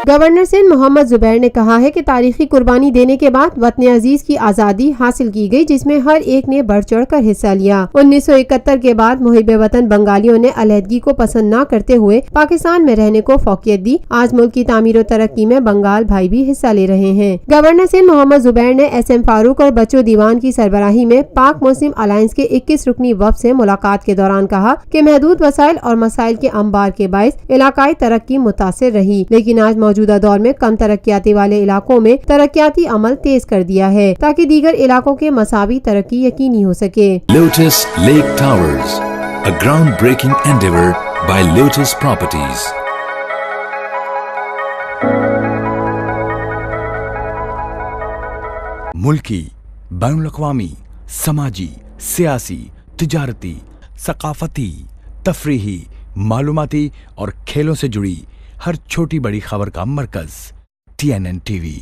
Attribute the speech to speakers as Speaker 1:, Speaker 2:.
Speaker 1: Governor Sindh محمد زبیر نے کہا ہے کہ تاریخی قربانی دینے کے بعد وطن عزیز کی آزادی حاصل کی گئی، جس میں ہر ایک نے بڑھ چڑھ کر حصہ لیا۔ 1971 کے بعد محب وطن بنگالیوں نے علیحدگی کو پسند نہ کرتے ہوئے پاکستان میں رہنے کو فوقیت دی۔ آج ملک کی تعمیر و ترقی میں بنگال بھائی بھی حصہ لے رہے ہیں۔ گورنر سندھ محمد زبیر نے ایس ایم فاروق اور بچو دیوان کی سربراہی میں پاک مسلم الائنس کے 21 رکنی وفد سے ملاقات کے دوران کہا کہ محدود وسائل اور مسائل کے انبار کے باعث علاقائی ترقی متاثر رہی، لیکن آج موجودہ دور میں کم ترقیاتی والے علاقوں میں ترقیاتی عمل تیز کر دیا ہے تاکہ دیگر علاقوں کے مساوی ترقی یقینی ہو سکے۔
Speaker 2: Lotus lake towers, a groundbreaking endeavor by Lotus Properties۔ ملکی، بین الاقوامی، سماجی، سیاسی، تجارتی، ثقافتی، تفریحی، معلوماتی اور کھیلوں سے جڑی ہر چھوٹی بڑی خبر کا مرکز TNN TV۔